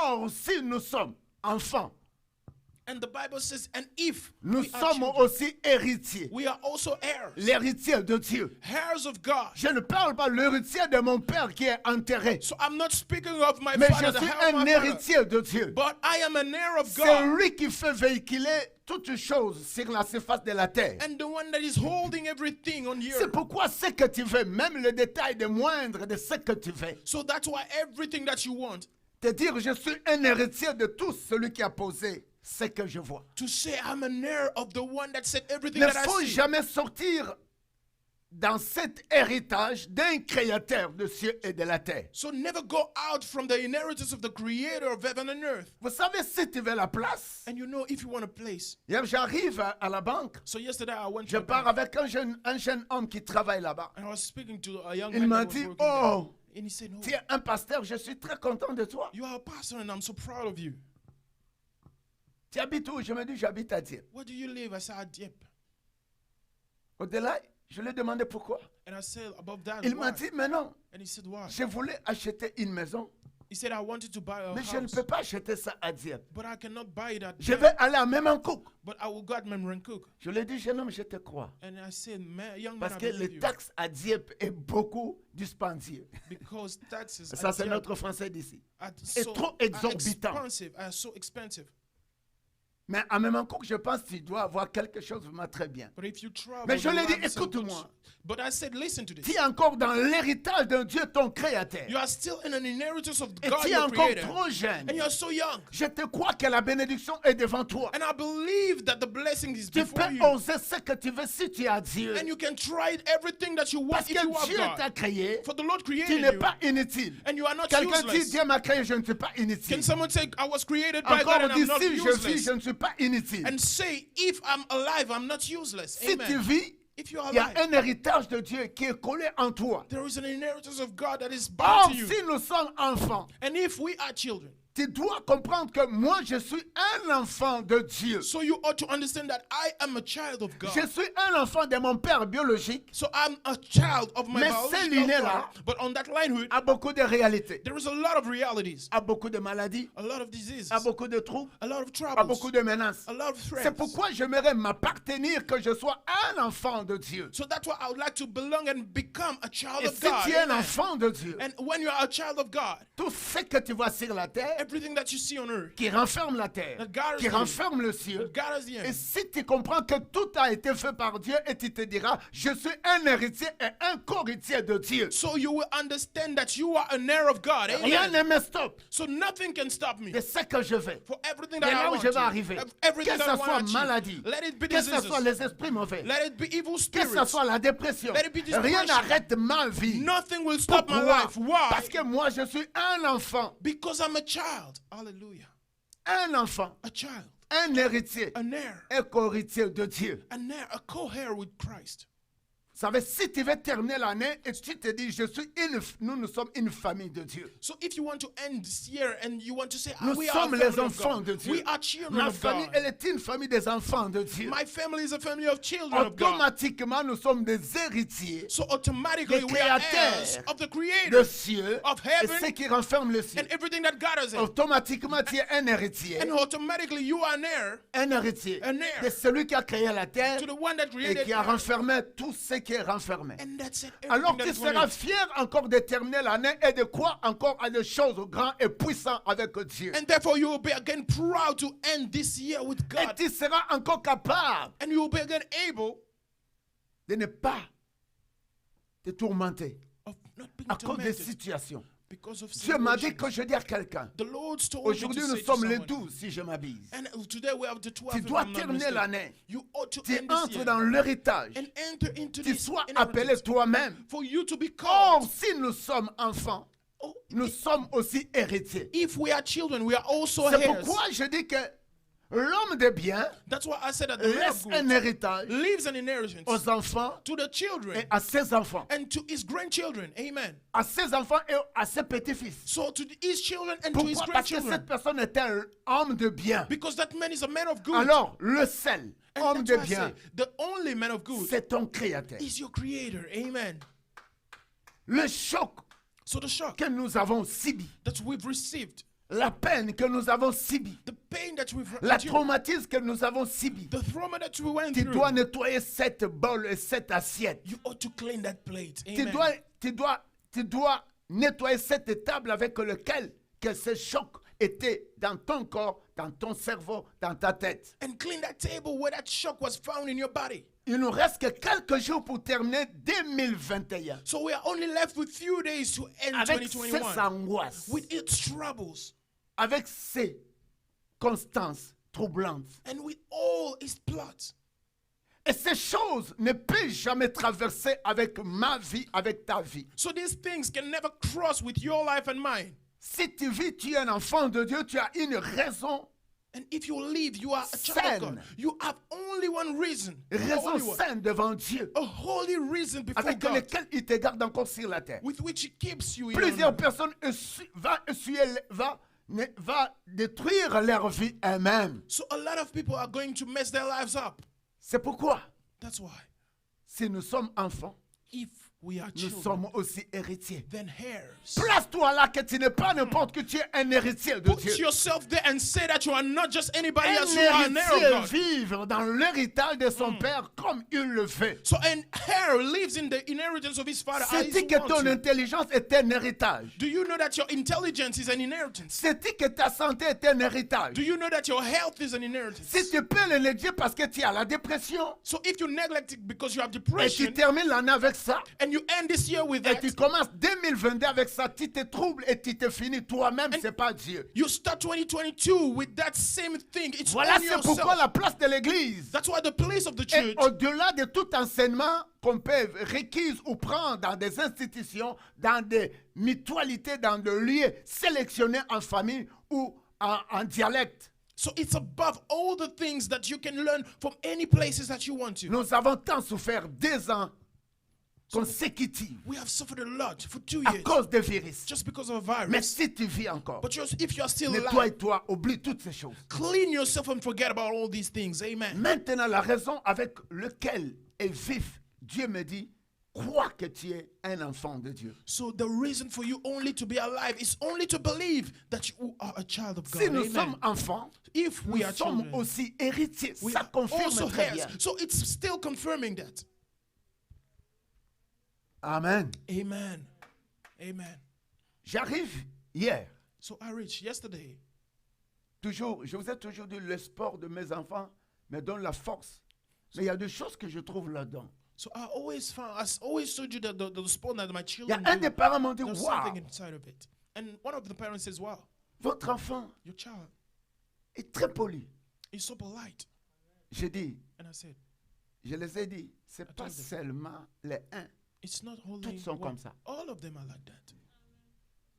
Or, si nous sommes enfants, And the Bible says, and if nous we are sommes children, aussi héritiers. we are also heirs. L'héritier de Dieu. Heirs of God. Je ne parle pas de l'héritier de mon père qui est enterré. So I'm not speaking of my Mais father, je the suis heir of un my father. héritier de Dieu. But I am an heir of C'est God. lui qui fait véhiculer toutes choses sur la surface de la terre. And the one that is holding everything on the C'est earth. pourquoi ce que tu veux, même le détail de moindre de ce que tu veux, So that's why everything that you want, te dire je suis un héritier de tout celui qui a posé ce que je vois. to say I'm an heir of the one that said everything Il ne that I faut see. jamais sortir dans cet héritage d'un créateur de cieux et de la terre. So never go out from the inheritance of the creator of heaven and earth. Vous savez, si tu veux la place, And you know, if you want a place. hier j'arrive à la banque, So yesterday I went je to a pars bank, avec un jeune homme qui travaille là-bas. and I was speaking to a young Il man m'a that was dit, working oh, there. And he said, no, tu es un pasteur, je suis très content de toi. you are a pastor and I'm so proud of you. Tu habites où? Je me dis, j'habite à Dieppe. Where do you live? I said, Dieppe. Au-delà, je lui ai demandé pourquoi. And I said, above that, Il why? m'a dit, mais non, And he said, why? je voulais acheter une maison, He said, I wanted to buy a mais je ne house, peux pas acheter ça à Dieppe. but I cannot buy it at Je Dieppe. vais aller à Memancook. But I will go at Memrancook. Je lui ai dit, jeune homme, je te crois. And I said, man, young man, Parce I que believe les you. taxes à Dieppe est beaucoup dispendieux. Because taxes Ça, at c'est Dieppe notre français d'ici. are est so trop exorbitant. are so expensive. Mais à Memancook, je pense que tu dois avoir quelque chose vraiment très bien. But if you travel, Mais je you lui ai dit, have some good écoute-moi. But I said, listen to Tu this. es encore dans l'héritage d'un Dieu, ton créateur. You are still in an inheritance of Et God, tu es your encore creator. trop jeune. And you are so young. Je te crois que la bénédiction est devant toi. And I believe that the blessing is Tu before peux you. oser ce que tu veux si tu as Dieu. And you can try everything that you want Parce if you que have Dieu t'a God. créé. For the Lord Tu created n'es you. pas inutile. And you are not Quelqu'un dit, useless. Dieu m'a créé, je ne suis pas Can inutile. someone say, I was created by Encore God and dit, I'm not si je vis, useless? je ne suis pas inutile. And say, if I'm alive, I'm not useless. Si tu Amen. vis, If you are il y a alive, un héritage de Dieu qui est collé en toi. there is an inheritance of God that is Or, bound to you. si nous sommes enfants, And if we are children, tu dois comprendre que moi, je suis un enfant de Dieu. so you ought to understand that I am a child of God. Je suis un enfant de mon père biologique, So I'm a child of my Mais biological cette lignée-là father. But on that linehood, a beaucoup de réalités, there is a lot of realities, a beaucoup de maladies, a lot of diseases, a beaucoup de troubles, a lot of a troubles, beaucoup de menaces. a lot of C'est threats. pourquoi j'aimerais m'appartenir que je sois un enfant de Dieu. So that's why I would like to belong and become a child Et of si God. tu es un Amen. enfant de Dieu, And when you are a child of God, tout ce que tu vois sur la terre, everything that you see on earth, qui renferme la terre, That God is qui the- renferme le ciel, God is the et end. si tu comprends que tout a été fait par Dieu et tu te diras, je suis un héritier et un co-héritier de Dieu. So you will understand that you are an heir of God. Rien Amen. ne me stoppe So nothing can stop me de ce que je fais. for everything De that I là où want je vais to. arriver. Everything Que that I ce want soit to achieve. maladie, Let it be que ce soit diseases. les esprits mauvais, Let it be evil que spirits. ce soit la dépression. Let it be Rien depression. n'arrête ma vie. Nothing will stop my Pourquoi? life. Why? Parce que moi, je suis un enfant. Because I'm a child. Hallelujah. Un enfant. A child. Un héritier. An heir. Un co-héritier de Dieu. An heir. A co-heir with Christ. Vous savez, si tu veux terminer l'année et tu te dis, nous sommes une famille de Dieu. So if you want to end this year and you want to say, Nous we are sommes a les family of enfants God. de Dieu. We are children Ma of famille, God. elle est une famille des enfants de Dieu. My family is a family of children of God. Automatiquement, nous sommes des héritiers So automatically des we are heirs créateurs of the de Creator cieux of et heaven ce qui renferme le ciel. and everything that God has in. Automatiquement, tu es un héritier. And automatically you are an heir Un héritier An heir. de celui qui a créé la terre to the one that et created qui a earth. renfermé tout ce qui est renfermé. And that's it. Alors Everything tu that is seras within. fier encore de terminer l'année et de croire encore à des choses grandes et puissantes avec Dieu. And therefore you will be again proud to end this year with Et God. tu seras encore capable And you will be again able de ne pas te tourmenter of not being à cause des tormented situations. because of Dieu m'a dit situations. que je dis à quelqu'un, The Lord told me aujourd'hui to nous say to sommes les someone, 12 si je m'abuse. and today we have the 12. Tu if dois I'm not terminer mistaken. l'année. You ought to Tu end this entres year dans l'héritage. and enter into Tu this sois inheritance. appelé toi-même. For you to be Or, called. si nous sommes enfants, Oh, nous sommes aussi héritiers. if we are children, we are also C'est heirs. pourquoi je dis que l'homme de bien That's why I said that the man laisse of un good héritage leaves an inheritance aux enfants to the children et à ses enfants. and to his grandchildren. Amen. À ses enfants et à ses petits-fils. So to his children and to his Pourquoi? Parce que grandchildren. cette personne est un homme de bien. Because that man is a man of good. Alors, le seul And homme that's de why I bien, say, the only man of good c'est ton créateur. is your creator. Amen. Le choc So the shock que nous avons subi that we've received la peine que nous avons subie, the pain that we've la endured, traumatisme que nous avons subi, the trauma that we went tu through, dois nettoyer cette bol et cette assiette. you ought to clean that plate. Tu Amen. dois nettoyer cette table avec laquelle que ces chocs étaient dans ton corps, dans ton cerveau, dans ta tête. And clean that table where that shock was found in your body. Il nous reste que quelques jours pour terminer 2021 So we are only left with few days to end avec ces 2021 angoisses, with its troubles avec ces constances troublantes. and with all its plots. Et ces choses ne peuvent jamais traverser avec ma vie, avec ta vie. So these things can never cross with your life and mine. Si tu vis, tu es un enfant de Dieu, tu as une raison, And if you live, you are a child of God. You have only one reason. raison Only one. saine devant Dieu, A holy reason before avec God laquelle il te garde encore sur la terre. with which He keeps you in Plusieurs honor. personnes va détruire leur vie elles-mêmes. So a lot of people are going to mess their lives up. C'est pourquoi, That's why si nous sommes enfants, if we are nous children, sommes aussi héritiers. then heirs. Place-toi là que tu n'es pas n'importe que tu es un héritier de Put Dieu. yourself there and say that you are not just anybody Un else, you are an heir of héritier God. vivre dans l'héritage de son père comme il le fait. So an heir lives in the inheritance of his father as he C'est-il que wants ton to. intelligence est un héritage? Do you know that your intelligence is an inheritance? C'est-il que ta santé est un héritage? Do you know that your health is an inheritance? Si tu peux le négliger parce que tu as la dépression So if you neglect it because you have et tu depression termines l'année avec ça, and you end this year with et that, tu commences 2022 avec ça, tu te troubles et tu te finis toi-même, c'est pas Dieu. you start 2022 with that same thing. It's Voilà, on c'est pourquoi yourself. la place de l'église. That's why the place of the Et church, au-delà de tout enseignement qu'on peut requise ou prendre dans des institutions, dans des mutualités, dans des lieux sélectionnés en famille ou en dialecte, so it's above all the things that you can learn from any places that you want to. nous avons tant souffert 2 ans consécutifs We have suffered a lot for 2 à years cause des virus. just because of a Mais virus. si tu vis encore, But if you are still alive, nettoie-toi, oublie toutes ces choses. clean yourself and forget about all these things. Amen. Maintenant, la raison avec laquelle est vif, Dieu me dit, crois que tu es un enfant de Dieu. So the reason for you only to be alive is only to believe that you are a child of God. Si nous Amen. sommes enfants, If we nous are sommes children, aussi héritiers. we Ça are confirme also très bien. heirs. So it's still confirming that. Amen. Amen. Amen. J'arrive hier. So I reached yesterday. Toujours, je vous ai toujours dit, le sport de mes enfants me donne la force. Mais il y a des choses que je trouve là-dedans. So I always told you that the sport that my Il y children a un do, des parents m'ont dit, there's waouh, something inside of it. And one of the parents says, wow, votre enfant your child est très poli. is so polite. J'ai dit, And I said, je les ai dit, c'est I pas told them. seulement les uns. it's not only Toutes sont one. comme ça. All of them are like that.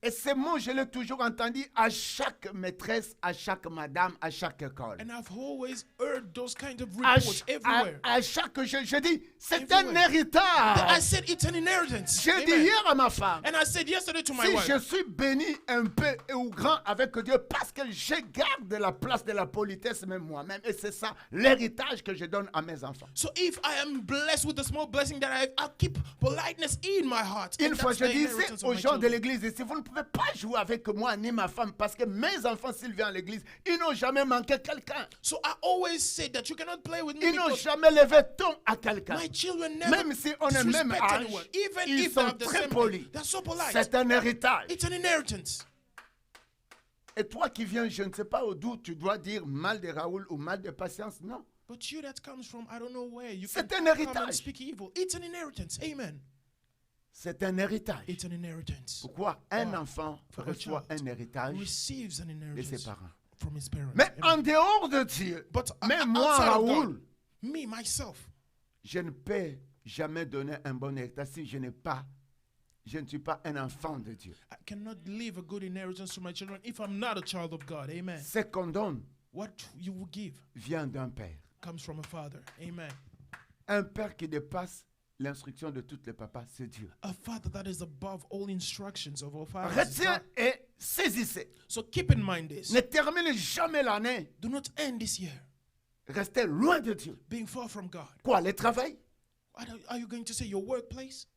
Et ces mots, je l'ai toujours entendu à chaque maîtresse, à chaque madame, à chaque école. And I've always heard those kind of À, reports everywhere. à chaque, je dis, c'est Everywhere. un héritage. I said it's an inheritance. J'ai dit Amen. hier à ma femme, And I said yesterday to my si wife, je suis béni un peu ou grand avec Dieu, parce que je garde la place de la politesse même moi-même, et c'est ça l'héritage que je donne à mes enfants. so if I am blessed with the small blessing that I'll keep politeness in my heart. Une And fois, that's je the disais inheritance aux of my gens de children. l'église ici, vous ne pouvez pas jouer avec moi ni ma femme, parce que mes enfants, s'ils viennent à l'église, ils n'ont jamais manqué quelqu'un. So I always say that you cannot play with me Ils n'ont because jamais levé ton à quelqu'un. my children never Même si on est même disrespect âge, anyone. Even ils if they sont have the très same polis. age, they're so polite. C'est un héritage. It's an inheritance. Et toi qui viens, je ne sais pas d'où tu dois dire mal de Raoul ou mal de Patience, non. But you that comes from I don't know where you C'est can un come and héritage. speak evil. It's an inheritance. Amen. C'est un héritage. It's an inheritance. Pourquoi un Why? enfant For a reçoit child un héritage receives an de ses inheritance parents? from his parents. Mais Amen. en dehors de Dieu, But même moi, outside of Raoul, God, me, myself, je ne peux jamais donner un bon héritage si je ne suis pas un enfant de Dieu. I cannot leave a good inheritance to my children if I'm not a child of God. Amen. Ce qu'on donne What you will give vient d'un père. comes from a father. Amen. Un père qui dépasse l'instruction de tous les papas, c'est Dieu. A father that is above all instructions of our fathers. Retiens et saisissez. So keep in mind this. Ne termine jamais l'année. Do not end this year Restez loin de Dieu. being far from God. Quoi, le travail? Are you going to say your workplace?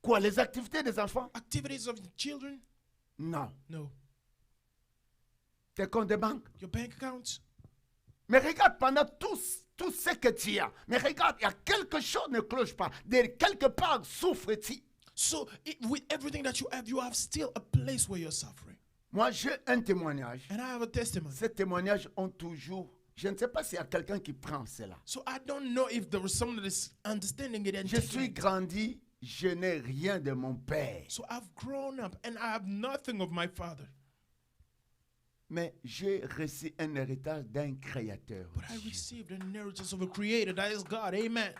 Quoi, les activités des enfants? Activities of children? Non. No. tes comptes de banque. your bank account. Mais regarde pendant tout ce que tu as. Mais regarde, il y a quelque chose ne cloche pas. De quelque part souffre-t-il. So with everything that you have still a place where you're suffering. Moi, j'ai un témoignage. And I have a testimony. Ces témoignages ont toujours... Je ne sais pas s'il y a quelqu'un qui prend cela. So I don't know if there was someone that is understanding it and Je taking suis it. grandi, je n'ai rien de mon père. So I've grown up and I have nothing of my father. Mais j'ai reçu un héritage d'un créateur. But I received an inheritance of a creator, that is God. Amen.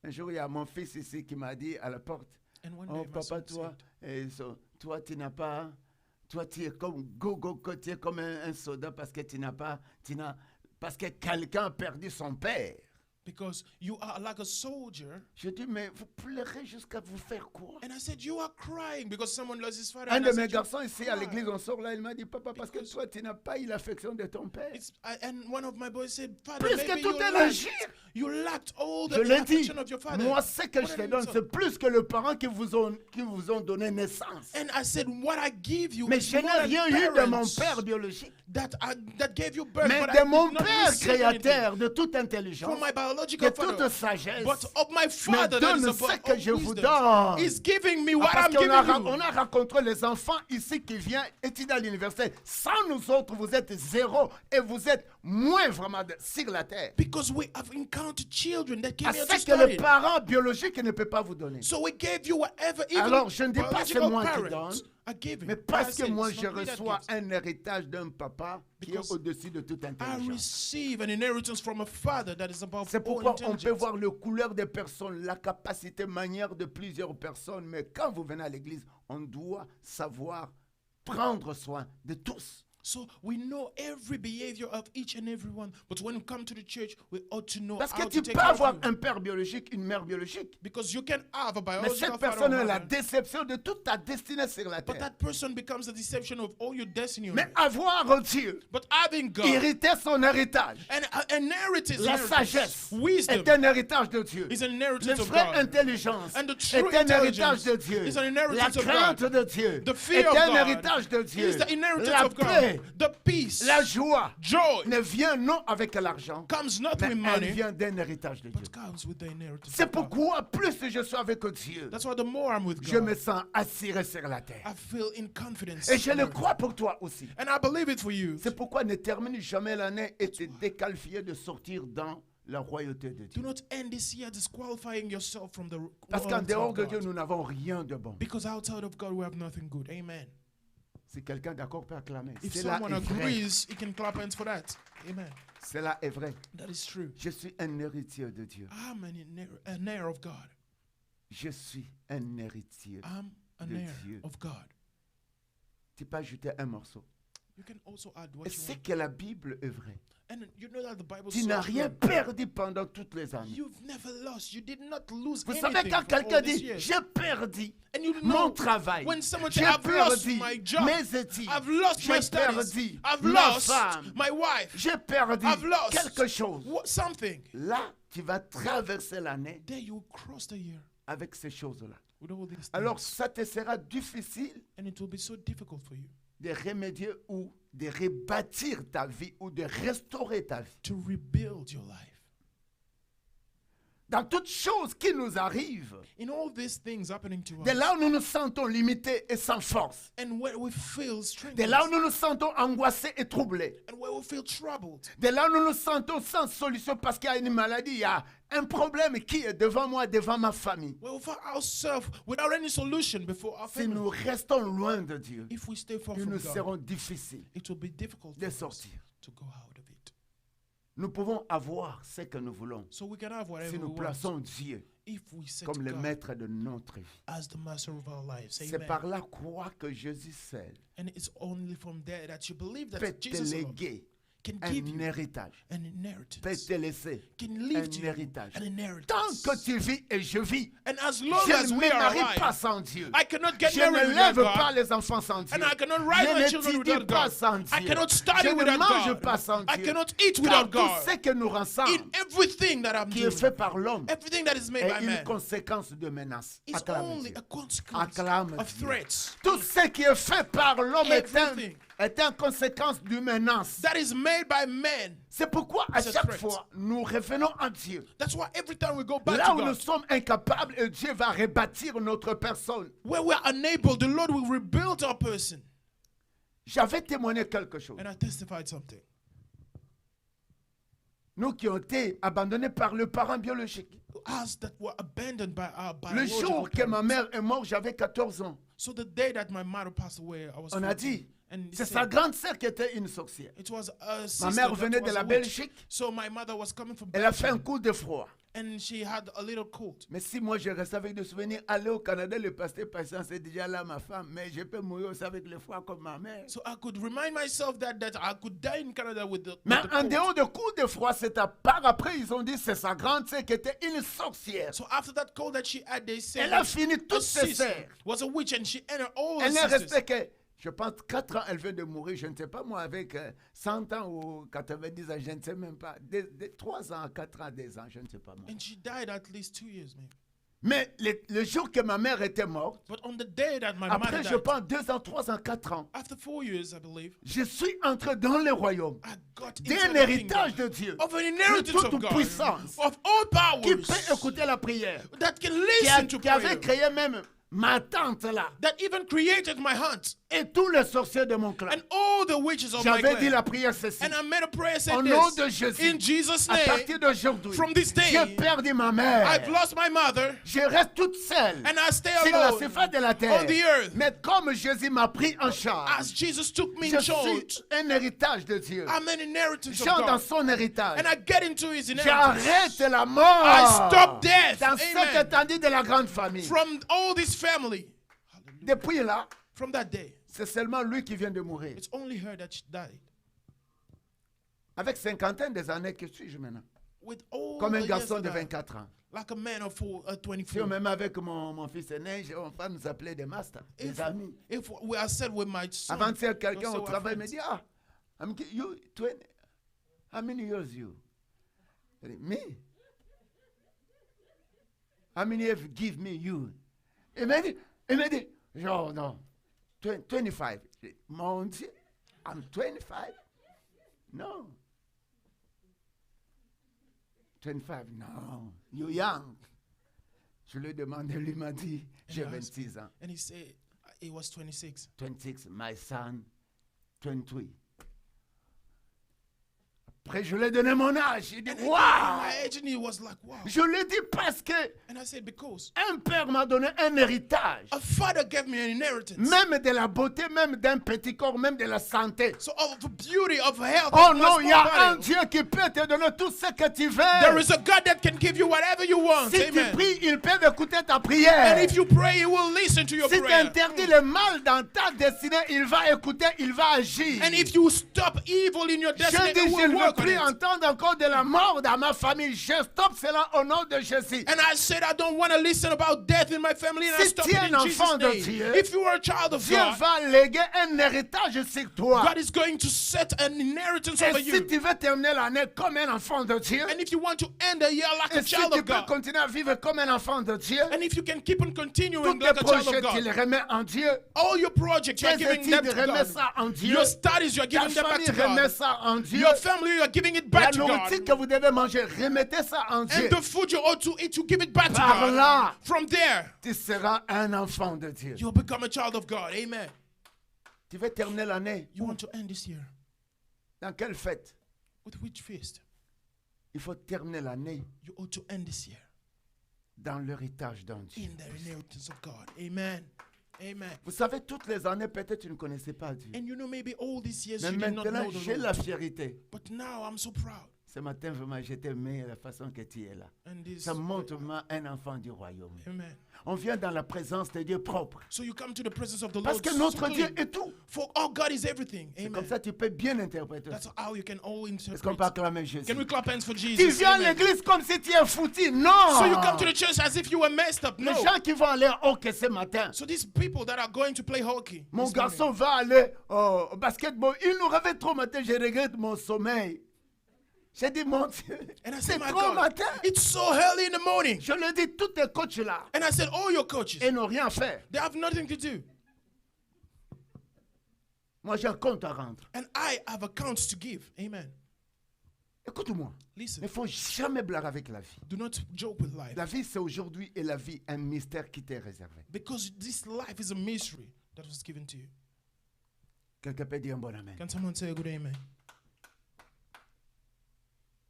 Un jour, il y a mon fils ici qui m'a dit à la porte, And one oh day my papa, son toi, said, toi tu n'as pas, toi tu es comme tu es comme un soldat parce que parce que quelqu'un a perdu son père. because you are like a soldier. Je dis, mais vous pleurez jusqu'à vous faire quoi? And I said, you are crying because someone lost his father. Un And de I mes said, you garçons ici à cry. l'église, on sort là, il m'a dit, papa, parce que toi tu n'as pas eu l'affection de ton père. And one of my boys said, Father, Plus maybe que tout you est lacked, légir. you lacked all the Je l'ai dit, affection of your father. moi ce que je What te an donne, insult. c'est plus que les parents qui vous ont donné naissance. And I said, what I give you Mais is je more n'ai than rien eu de mon parents père biologique. that gave you birth, Mais but I de did mon not père receive anything créateur, de toute intelligence, from my de biological toute father, sagesse, but of my me father that is donne ce above que all je vous wisdom. donne. He's giving me what Parce I'm qu'on giving you. on a rencontré les enfants ici qui viennent étudier à l'université. Sans nous autres, vous êtes zéro et vous êtes moins vraiment sur la terre. Because we have encountered children that came À here ce to que les study. parents biologiques ne peuvent pas vous donner. So we gave you whatever, even Alors, je ne dis pas c'est biological moi qui parents donne, are giving. Mais But I parce que said, moi, it's je not me that reçois gives. un héritage d'un papa qui est Because au-dessus de toute I intelligence. receive an inheritance from a father that is above C'est all pourquoi on peut intelligence. voir le couleur des personnes, la capacité, manière de plusieurs personnes. Mais quand vous venez à l'église, on doit savoir prendre soin de tous. So we know every behavior of each and every one. But when we come to the church, we ought to know Parce que how tu to take peux care of avoir you. un père biologique, une mère biologique. Because you can have a Mais biological cette father personne or est la mother, déception de toute ta destinée sur la but terre. that person becomes the deception of all your destiny on Mais earth. avoir Dieu, But having God hériter son héritage, and inheritance, la sagesse wisdom est un héritage de Dieu. is an Le inheritance of vrai God. intelligence And the true est un héritage intelligence de Dieu. is an La inheritance of crainte God. de Dieu The est fear of un God héritage de Dieu. is the inheritance La of God. paix, The peace, la joie joy ne vient non avec l'argent, comes not mais with elle money, vient d'un héritage de Dieu. but comes with the inheritance C'est of God. pourquoi plus je suis avec Dieu, That's why the more I'm with je me God, sens assuré sur la terre. I feel in confidence. Et je on le earth. crois pour toi aussi. And I believe it for you. C'est pourquoi ne termine jamais l'année et te déqualifier de sortir dans la royauté de Do Dieu. not end this year disqualifying yourself from the Parce qu'en royalty dehors of de Dieu, God. nous n'avons rien de bon. Because outside of God, we have nothing good. Amen. Si quelqu'un d'accord peut acclamer. If Cela someone est vrai. agrees, he can clap hands for that. Amen. Cela est vrai. That is true. Je suis un héritier de Dieu. I'm an heir of God. Je suis un héritier. I'm an de heir Dieu. of God. Tu peux ajouter un morceau. You can also add what Et you c'est want. que la Bible est vraie. And you know that the Bible Tu says n'as rien perdu pendant toutes les années. you've never lost. You did not lose Vous anything savez, quand for quelqu'un all these dit years. j'ai perdu And you mon know, travail, when someone j'ai says, I've lost perdu my job, mes études, I've lost my j'ai studies, perdu I've ma lost femme, my wife, j'ai perdu I've lost quelque chose. something. Là, tu vas traverser l'année There you cross the year avec ces choses-là. with all these Alors, things. ça te sera difficile And it will be so difficult for you de remédier ou de rebâtir ta vie ou de restaurer ta vie. to rebuild your life. Dans toutes choses qui nous arrivent, In all these things happening to de us, là où nous nous sentons limités et sans force, and where we feel de strengthened, là où nous nous sentons angoissés et troublés, and where we feel troubled, de là où nous nous sentons sans solution parce qu'il y a une maladie, il y a un problème qui est devant moi, devant ma famille. where we find ourselves without any solution before our Si family. nous restons loin de Dieu, If we stay far nous from nous God, serons difficiles it will be difficult de for us sortir. to go out of it. Nous pouvons avoir ce que nous voulons So we can have whatever si we nous want plaçons Dieu if we set comme le God maître de notre vie. as the master of our lives. C'est Amen. par la croix que Jésus seul And it's only from there that you believe peut that te Jesus alone léguer can give un you héritage, an peut inheritance, te laisser can leave to un you héritage. an Tant inheritance. que tu vis et je vis, And as long je as ne we me are marie pas alive, sans Dieu. I cannot get Je married ne without lève pas God, les enfants sans Dieu. and I cannot raise my Je children n'étudie without pas God. sans I Dieu. cannot study Je ne without mange God. pas sans I Dieu. cannot eat Car without tout God. ce que nous rassemble, In everything that I'm qui est doing, fait par l'homme, everything that is made est by une man, conséquence de menaces. is Acclame only Dieu. a consequence Acclame of Dieu. threats. Tout ce qui est fait par l'homme est un Everything est une conséquence d'humainance. that is made by men. C'est pourquoi à It's a chaque threat. fois, nous revenons en Dieu. That's why every time we go back Là to où nous God, sommes incapables, et Dieu va rebâtir notre personne. where we are unable, the Lord will rebuild our person. J'avais témoigné quelque chose. And I testified something. Nous qui ont été abandonnés par le parent biologique. Us that were abandoned by our Le biological jour que ma parents. mère est morte, j'avais 14 ans. So the day that my mother passed away, I was On a 14. dit, And they c'est said sa grande sœur qui était une sorcière. it was a Ma sister mère that venait de was la a witch. Belgique. So my mother was coming from Elle a fait un Belgium, coup de froid. and she had a little cold. Mais si moi je reste avec des souvenirs, aller au Canada, le pasteur patient, c'est déjà là ma femme. Mais je peux mourir aussi avec le froid comme ma mère. So I could remind myself that I could die in Canada with the Mais with the en cold. dehors de coup de froid, c'est à part après, ils ont dit c'est sa grande sœur qui était une sorcière. So after that cold that she had, they said Elle a that fini her toutes ses sister sœurs. was a witch, and she entered all her Elle n'est sisters. restée que, je pense, 4 ans, elle vient de mourir. Je ne sais pas, moi, avec 100 ans ou 90 ans, je ne sais même pas. De 3 ans, 4 ans, 2 ans, je ne sais pas moi. And she died at least 2 years, maybe. Mais le jour que ma mère était morte, But on the day that my après, mother je died, pense, 2 ans, 3 ans, 4 ans, after 4 years, I believe, je suis entré dans le royaume I got d'un into the héritage kingdom de Dieu, of an de inheritance of toute God, puissance, of all qui powers, peut écouter la prière, that can listen to qui avait prayer, créé même ma tante là, that even created my hunt et tous les sorciers de mon clan. and all the witches of my J'avais dit clan. la prière ceci. And I made a prayer Au saying nom this, de Jésus, in Jesus' à name, partir d'aujourd'hui, from this day, j'ai perdu ma mère. I've lost my mother, Je reste toute seule and I stay sur la alone surface de la terre. on the earth. Mais comme Jésus m'a pris en charge, As Jesus took me je in suis charge, un héritage de Dieu. I'm an inheritance of J'entre dans God. son héritage. And I get into his inheritance. J'arrête la mort. I stop death. Dans cette Amen. étendue de la grande famille. From all this family. Depuis là, From that day, c'est seulement lui qui vient de mourir. it's only her that she died. Avec cinquantaine des années, que suis-je maintenant? With all Comme un the years garçon that de I- 24 ans. like a man of Si 24. même avec mon fils aîné, on va nous appeler des masters, des amis. If we are said with my son, Avant-hier, quelqu'un we'll say au we're travail me friends. dit, ah, you 20, how many years you? I said, me? How many years give me you? Il m'a dit, oh non, 25. Je dis, mon Dieu, I'm 25? No. 25, no, you young. Je lui ai demandé, lui m'a dit, j'ai And I asked 26 ans. And he said he was 26. 26, my son, 23. Après, je lui ai donné mon âge. Il dit, And I gave him waouh! my age, and he was like, wow. Je lui ai dit parce que And I said, because un père m'a donné un héritage. a father gave me an inheritance. Même de la beauté, même d'un petit corps, même de la santé. So of the beauty, of health, Oh of non, il y a un prosperity. Dieu qui peut te donner tout ce que tu There veux. is a God that can give you whatever you want. Si tu Amen. pries, il peut écouter ta prière. And if you pray, he will listen to your Si tu prayer. interdis le mal dans ta destinée, il va écouter, il va agir. And if you stop evil in your Je destiny, dis, he je will ne veux work on plus it. entendre encore de la mort dans ma famille. Je stoppe cela au nom de Jésus. And I said, I don't want to listen about death in my family, and I Si stop tu es it in un Jesus' enfant de name. Dieu, If you are a child of Dieu God, va léguer un héritage sur toi. God is going to set an inheritance over Et si you. tu veux terminer l'année comme un enfant de Dieu, And if you want to end the year like et a si child tu of peux God, continuer à vivre comme un enfant de Dieu, and if you can keep on tous continuing tes like a child projets, of tu les God, remets en Dieu. all your projects, you are Tes giving them études, to remets God. ça en Dieu. Your studies, you are Ta giving them back famille, to remets God. ça en Dieu. Your family, you are giving it La back to nourriture God. que vous devez manger, remettez ça en Dieu. And the food you ought to eat, you give it back to Par God. là, From there, tu seras un enfant de Dieu. you'll become a child of God. Amen. Tu veux terminer l'année You want to end this year dans quelle fête? with which feast? Il faut terminer l'année You ought to end this year dans l'héritage d'un Dieu. in the inheritance of God. Amen. Amen. Vous savez, toutes les années, peut-être tu ne connaissais pas Dieu. And you know, maybe all these years Mais you did not maintenant, know the j'ai Lord. la fierté. But now I'm so proud. Ce matin, vraiment, je t'aimais la façon que tu es là. And this, Ça montre vraiment un enfant du royaume. Amen. On vient dans la présence de Dieu propre. So you come to the presence of the Parce Lord. que notre so Dieu clean. est tout. For our God is everything. C'est Amen. comme ça que tu peux bien interpréter. That's how you can all Est-ce qu'on interpret. peut acclamer Jésus? Can we clap hands for Jesus? Tu viens à Amen. l'église comme si tu es foutu. Non! So you come to the church as if you were messed up. Les No. gens qui vont aller au hockey ce matin. So these people that are going to play hockey. Mon this garçon va aller au basketball. Il nous réveille trop matin. Je regrette mon sommeil. J'ai dit, mon Dieu, And I c'est said, my trop God, matin. it's so early in the morning. Je lui dis, tous tes coachs là, And I said, all your coaches, ils n'ont rien fait. they have nothing to do. Moi, j'ai un compte à rendre. And I have accounts to give. Amen. Écoute-moi. Il Listen, ne faut jamais blaguer avec la vie. do not joke with life. La vie, c'est aujourd'hui et la vie, un mystère qui t'est réservé. Because this life is a mystery that was given to you. Quelqu'un peut dire un bon amen. Can someone say a good amen?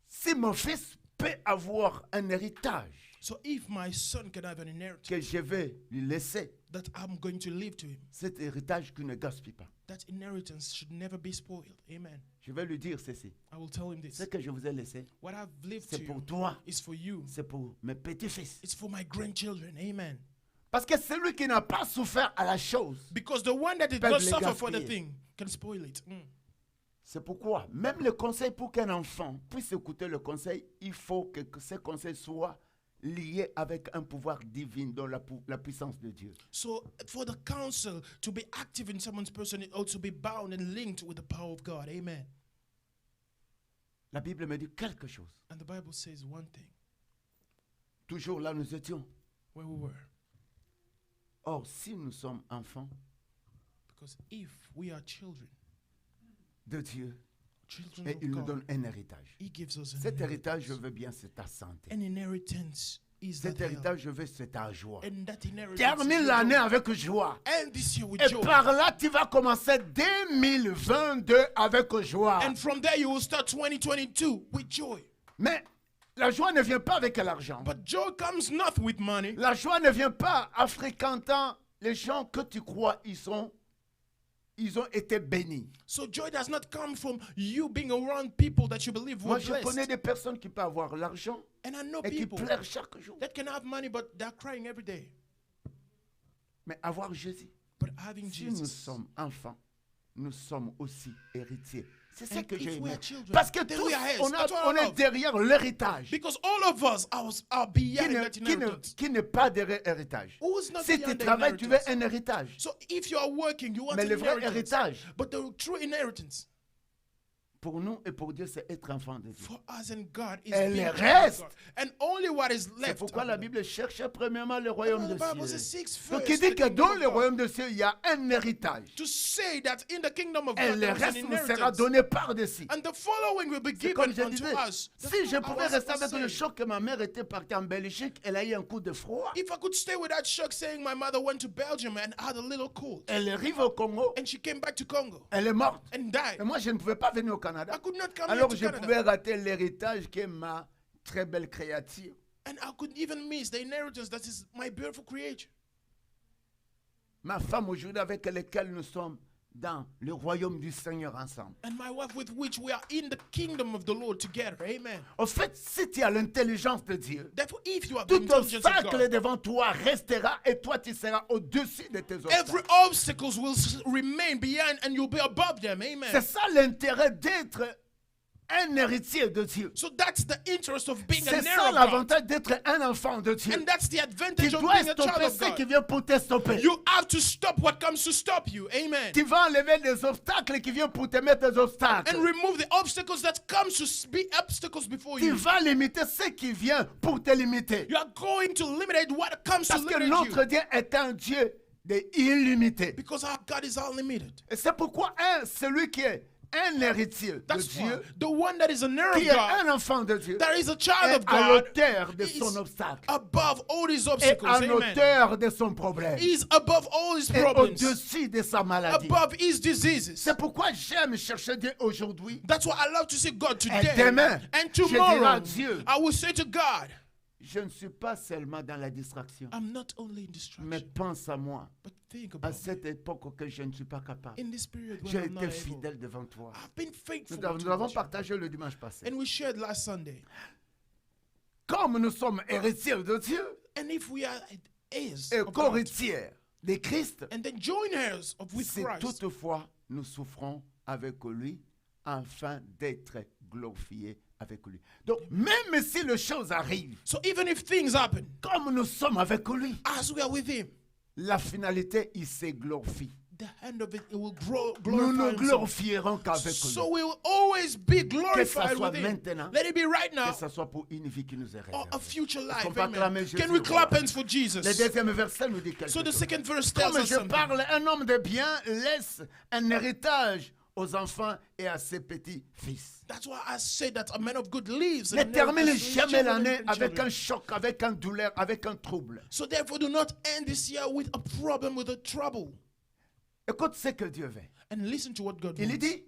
Si mon fils peut avoir un héritage So if my son can have an inheritance que je vais lui laisser, that I'm going to leave to him, cet héritage qui ne gaspille pas, that inheritance should never be spoiled. Amen. je vais lui dire ceci. I will tell him this. Ce que je vous ai laissé, What I've left c'est to pour you toi, is for you. c'est pour mes petits-fils. It's for my grandchildren. Amen. Parce que celui qui n'a pas souffert à la chose, Because the one that did Peuvent not les suffer for the gaspiller. thing can spoil it. c'est pourquoi, même le conseil pour qu'un enfant puisse écouter le conseil, il faut que ce conseil soit lié avec un pouvoir divin, dans la puissance de Dieu. So for the counsel to be active in someone's person, it ought to be bound and linked with the power of God. Amen. La Bible me dit quelque chose. And the Bible says one thing. Toujours là, nous étions. Where we were. Or, si nous sommes enfants Because if we are children de Dieu, children et of il nous God, donne un héritage. He gives us an Cet héritage, je inheritance. veux bien, c'est ta santé. An inheritance is Cet that health. héritage, je veux, c'est ta joie. And that inheritance Termine is your l'année joy. avec joie. And this year with Et joy. par là, tu vas commencer 2022 avec joie. And from there you will start 2022 with joy. Mais la joie ne vient pas avec l'argent. But joy comes not with money. La joie ne vient pas en fréquentant les gens que tu crois, ils ont été bénis. So joy does not come from you being around people that you believe Moi, were je connais blessed. des personnes qui peuvent avoir l'argent And I know et qui people pleurent chaque jour. that can have money but they're crying every day. Mais avoir Jésus, But having si nous Jesus, sommes enfants, nous sommes aussi héritiers. C'est ça and que j'ai if we aimé. are children, Parce que then tous, we are heirs. on That's what I est love. derrière l'héritage. Because all of us are beyond that inheritance. Qui n'est pas derrière l'héritage. Who is not Si beyond tu the travailles, tu veux inheritance? un héritage. So if you are working, you want Mais an le vrai inheritance. héritage, But the true inheritance pour nous et pour Dieu, c'est être enfant de Dieu. for us and God is Et being le child of reste, God. And only what is c'est left. pourquoi of la them. Bible cherche premièrement le royaume The de Bible Dieu. says seeks Donc first il dit the que kingdom dans of le God. royaume de Dieu, il y a un héritage. To say that in the kingdom of Et God le there is an reste nous sera inheritance. donné par-dessus. And the following will be C'est comme given je unto disais, us. That's si je what I pouvais was rester avec le saying. choc que ma mère était partie en Belgique, elle a eu un coup de froid. If I could stay with that shock saying my mother went to Belgium and had a little cold Elle arrive au Congo, and she came back to Congo elle est morte. and died, Et moi, je ne pouvais pas venir au Canada. I could not come Alors, here je to pouvais Canada. rater l'héritage qui est ma très belle créature. And I could even miss the inheritance that is my beautiful creature. Ma femme aujourd'hui avec laquelle nous sommes dans le royaume du Seigneur ensemble. And my wife with which we are in the kingdom of the Lord together. Amen. Au fait, si tu as l'intelligence de Dieu, Therefore, if you have the tout intelligence of obstacle God, devant toi restera et toi tu seras au-dessus de tes every obstacles. obstacles will remain beyond and you'll be above them. Amen. C'est ça l'intérêt d'être un héritier de Dieu. So that's the interest of being C'est an heir ça of God. l'avantage d'être un enfant de Dieu. And that's the Tu advantage of dois being a child stopper of ce qui God. vient pour te stopper. You have to stop what comes to stop you. Amen. Tu vas enlever des obstacles qui viennent pour te mettre des obstacles. And remove the obstacles that come to be obstacles before Tu you. vas limiter ce qui vient pour te limiter. You are going to limitate what comes to Parce que limitate notre you. Dieu est un Dieu de illimité. Because our God is unlimited. Et c'est pourquoi celui qui est un héritier de That's why Dieu, the one that is an heir of qui est God, un enfant de Dieu, that is a child est of à God, l'auteur de is son obstacle. above all these Et obstacles. à Amen. l'auteur de son problème. He's above all his Et problems. au-dessus de sa maladie. Above his diseases. C'est pourquoi j'aime chercher Dieu aujourd'hui. That's why I love to see God today. demain, And je dirai à tomorrow, Dieu, I will say to God, je ne suis pas seulement dans la distraction, I'm not only in mais distraction, pense à moi, but think à about cette époque que je ne suis pas capable. in this period when J'ai I'm not été able. fidèle devant toi. I've been faithful. Nous avons towards you. partagé le dimanche passé. And we shared last Sunday. Comme nous sommes héritiers de Dieu And if we are heirs et of God, co-héritiers de Christ, and then join heirs with si Christ, toutefois nous souffrons avec lui, afin d'être glorifiés avec lui. Donc, même si les choses arrivent, so even if things happen, comme nous sommes avec lui, as we are with him, la finalité, il se glorifie. the hand of it will grow, nous glorify nous himself. glorifierons qu'avec So lui. we will always be Que ça glorified soit with him. maintenant, Let it be right now que ça soit pour une vie qui nous est or a réservée. future life. qu'on peut acclamer Amen. Jésus Can we au clap roi? hands for Le Jesus? deuxième verset nous dit quelque So the chose. second verse tells Comme us je something. parle, un homme de bien laisse un héritage aux enfants et à ses petits-fils. That's why I say that a man of good lives. Ne and termine never his jamais children and l'année avec grandchildren. un choc, avec un douleur, avec un trouble. So therefore, do not end this year with a problem, with a trouble. Écoute ce que Dieu veut. And listen to what God Il wants. dit,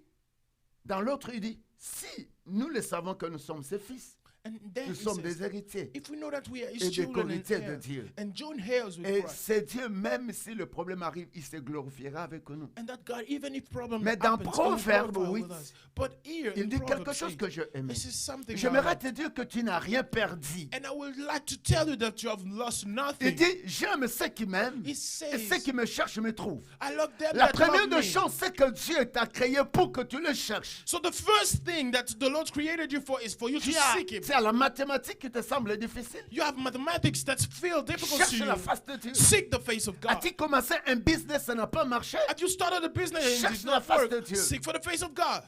dans l'autre, il dit, si nous le savons que nous sommes ses fils, And then nous he sommes says, des héritiers. if we know that we are Et his des children and co-héritiers de heirs, Dieu. and join heirs with Et Christ, c'est Dieu, même si le problème arrive, il se glorifiera avec nous. and that God, even if problem Mais dans happens, God will Proverbe glorify 8, with us. But here Il in dit quelque Proverbs chose 8, que je aime. this is something I J'aimerais like. te dire que tu n'as rien perdu. And I would like to tell you that you have lost Il nothing. dit, j'aime ceux qui m'aiment He et says, ceux qui me cherchent me trouvent. I love them La that première love des me. choses, c'est que Dieu t'a créé pour que tu le cherches. So the first thing that the Lord created you for is for you to seek Him. Tu as la mathématique qui te semble difficile. You have mathematics that feel difficult to Cherche la you. face de Dieu. Seek the face of God. As-tu commencé un business, ça n'a pas marché? Have you started a business and it Cherche did la not face work? de Dieu. Seek for the face of God.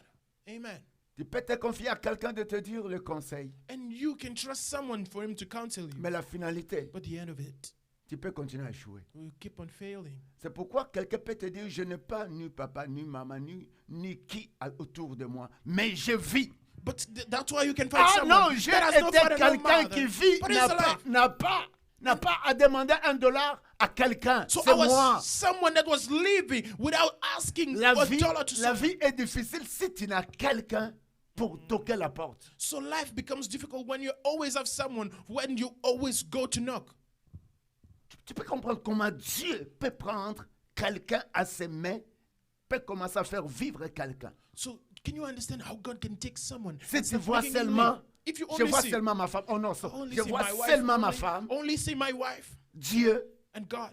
Amen. Tu peux te confier à quelqu'un de te dire le conseil. And you can trust someone for him to counsel you. Mais la finalité, But the end of it, tu peux continuer à échouer. we keep on failing. C'est pourquoi quelqu'un peut te dire, je n'ai pas ni papa, ni maman, ni qui autour de moi, mais je vis. But that's why you can find Ah someone non, j'ai that has no été father, no quelqu'un mother. qui vit, But he's alive. n'a pas à demander $1 à quelqu'un. So C'est I was moi. someone that was living without asking La a vie, dollar to la someone. vie est difficile si tu n'as quelqu'un pour toquer la porte. So life becomes difficult when you always have someone, when you always go to knock. Tu peux comprendre comment Dieu peut prendre quelqu'un à ses mains, peut commencer à faire vivre quelqu'un. So can you understand how God can take someone? Si and tu start vois making him seulement, live? If you je only vois see, seulement ma femme. Oh non, only je see vois my wife, seulement ma femme. only see my wife Dieu, and God.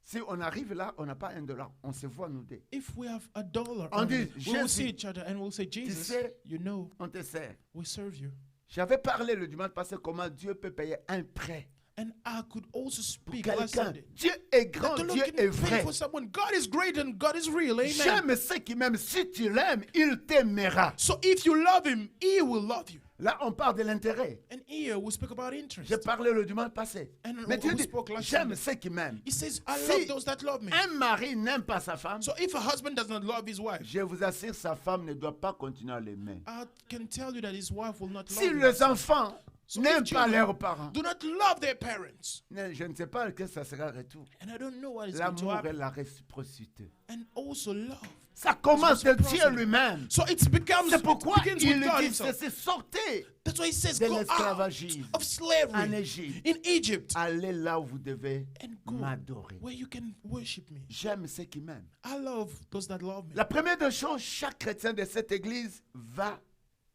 si on arrive là, on n'a pas $1. On se voit nous deux. If we have a dollar, On only, dit, we will Jésus, see each other and we'll say, Jesus, sais, you know, On te sert. we serve you. J'avais parlé le dimanche passé comment Dieu peut payer un prêt And I could also pour speak last quelqu'un. Sunday. Dieu est grand, That the Lord Dieu can est pay vrai. for someone. God is great and God is real. Amen. J'aime ceux qui m'aiment. Si tu l'aimes, il t'aimera. So if you love him, he will love you. Là, on parle de l'intérêt. And here we speak about interest. J'ai parlé le dimanche passé. And Mais Dieu we dit, spoke last j'aime Sunday. ceux qui m'aiment. He says, I Si love those that love me. un mari n'aime pas sa femme, So if a husband does not love his wife, je vous assure, sa femme ne doit pas continuer à l'aimer. I can tell you that his wife will not love Si him. les enfants So n'aiment if pas children leurs parents, do not love their parents, je ne sais pas que ça sera retour. and I don't know what is going to L'amour et happen, la réciprocité. and also love. Ça commence de reciprocity. Dieu lui-même. So it becomes, C'est pourquoi it begins il with God dit himself. ceci, sortez That's why he says, de go out l'esclavagisme of slavery en Égypte. in Egypt Allez là où vous devez and go m'adorer. where you can worship me. J'aime ceux qui m'aiment. I love those that love me. La première des choses, chaque chrétien de cette église va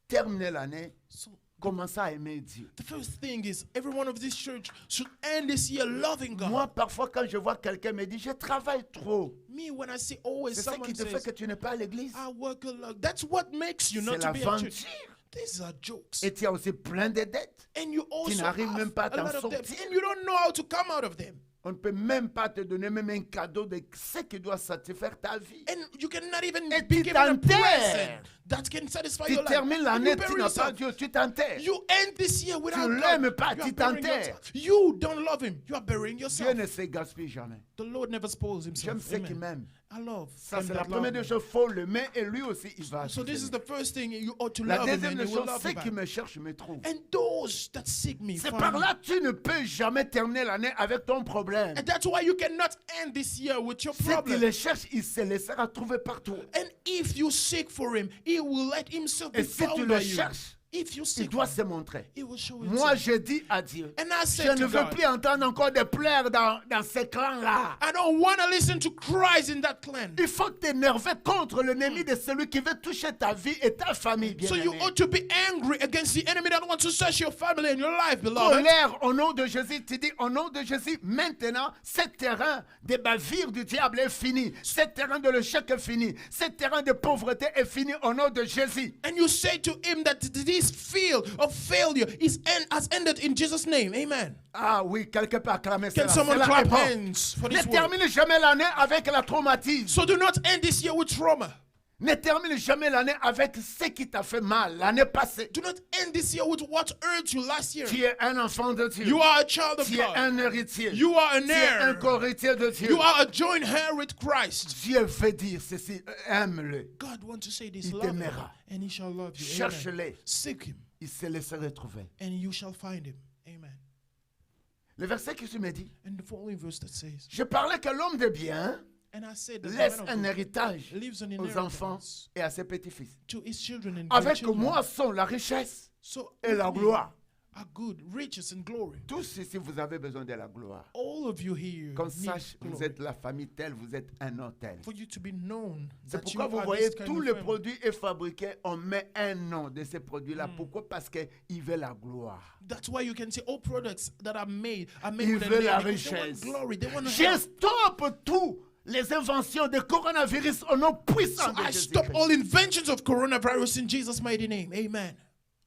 terminer l'année, So commencer à aimer Dieu. the first thing is every one of this church should end this year loving God. Moi, parfois, quand je vois quelqu'un me dire, je travaille trop. Me, when I see always C'est ça someone qui te fait says, que tu n'es pas à l'église. I work a lot. That's what makes you C'est not to be at l'aventure. church. These are jokes. Et tu as aussi plein de dettes. And you also n'arrives même pas à have a t'en lot of debts. sortir. And you don't know how to come out of them. On ne peut même pas te donner même un cadeau de ce qui doit satisfaire ta vie. And you cannot even Et be tu given a t'enterres. present that can satisfy Tu your life. termines And l'année, you tu bury n'as pas yourself. Dieu, tu t'enterres. You end this year without Tu God. l'aimes pas, You tu are burying t'enterres. yourself. You don't love him. You are burying Dieu yourself. ne se gaspille jamais. The Lord never spoils himself. J'aime ceux qui Amen. m'aiment. I love Ça, them c'est that la première love des me. choses, il faut l'aimer et lui aussi, il va. So this is the first thing you ought to La love him deuxième and des he will choses, love ceux you qui back. me cherchent me trouvent. And those that seek me C'est find par me. là tu ne peux jamais terminer l'année avec ton problème. And that's why you cannot end this year with your Si tu problem. les cherches, il se laissera trouver partout. And if you seek for him, he will let himself be Et si tu found le by you. cherches, If you il seek doit for se him, montrer. he will show Moi, himself. je dis à Dieu, And I je said ne to veux God, plus entendre encore des pleurs dans ces clans-là. I don't want to listen to cries in that clan. Il faut t'énerver contre l'ennemi de celui qui veut toucher ta vie et ta famille, So you bien-aimé. ought to be angry against the enemy that wants to search your family and your life, beloved. Colère au nom de Jésus, tu dis au nom de Jésus, maintenant, ce terrain de bavure du diable est fini. Ce terrain de l'échec est fini. Ce terrain de pauvreté est fini au nom de Jésus. And you say to him that this this field of failure has ended in Jesus' name. Amen. Ah oui, quelqu'un peut acclamer Can cela. someone Cela clap est bon. hands for Ne this word? termine jamais l'année avec la traumatisme. So do not end this year with trauma. Ne termine jamais l'année avec ce qui t'a fait mal l'année passée. Do not end this year with what hurt you last year. Tu es un enfant de Dieu. You are a child of Tu es God. un héritier. You are an Tu es un heir. co-héritier de Dieu. You are a joint heir with Christ. Dieu veut dire ceci, aime-le. God wants to say this, Il love him, t'aimera. and he shall love you. Cherche-le. Amen. Seek him, Il se laissera trouver. and you shall find him. Amen. Le verset qui suit me dit, And the following verse that says, je parlais que l'homme de bien and I said that the laisse man of un God héritage leaves an aux enfants inheritance et à ses petits-fils. to his children and Avec grandchildren. moi sont la richesse So et la with me gloire. are good, riches and glory. Tous ici, vous avez besoin de la gloire. All of you here Qu'on need sache, vous glory. êtes la famille telle, vous êtes un nom tel. For you to be known C'est that you pourquoi vous are voyez, this kind tous of les family. produits est fabriqués, on met un nom de ces produits-là. Pourquoi? Parce qu'il veut la gloire. That's why you can see all products that are made Il with a veut la name because they want richesse. glory. They want to Je help. stoppe tout les inventions de coronavirus au nom puissant So de I stop Jésus-Christ. all inventions of coronavirus in Jesus' mighty name. Amen.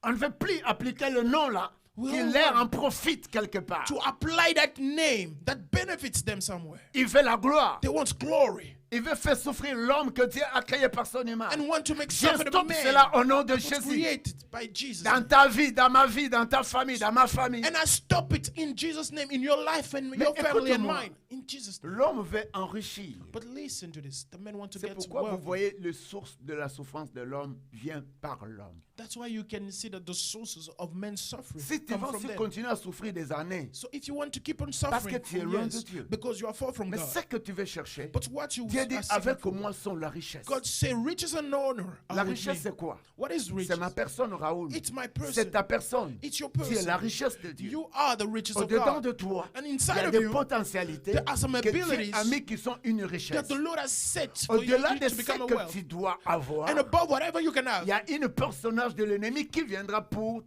On ne veut plus appliquer le nom là, We qui don't leur want en profite quelque part. To apply that name that benefits them somewhere. Il veut la gloire. They want glory Il veut faire souffrir l'homme que Dieu a créé par son image. and want to make Je suffer the stoppe man cela au nom de that was Jésus. created by Jesus. Dans ta vie, dans ma vie, dans ta famille, dans ma famille. And I stop it in Jesus' name, in your life and your family and écoute-moi. mine. In Jesus' name. L'homme veut enrichir. But listen to this. The men want to C'est get pourquoi vous wealthy. voyez le source de la souffrance de l'homme vient par l'homme. That's why you can see that the sources of men's suffering Si tu come vas from aussi them. continuer à souffrir des années, So if you want to keep on parce suffering, que tu es for loin de years, Dieu. because you are far from Mais God. ce que tu veux chercher, But what you Dieu dit, are seeking avec for, moi sont la richesse. God say riches and honor La are with richesse, me. c'est quoi? What is riches? C'est ma personne, Raoul. It's my C'est person. ta personne. It's your Tu es person. la richesse de Dieu. You are the riches of Au-dedans God. de toi, And il y inside a of des you, potentialités there are some que Dieu abilities a mis qui sont une richesse. that the Lord has set for you Au-delà de to ce become a que wealth. tu dois avoir, And above whatever you can il have. y a une personnage de l'ennemi qui viendra pour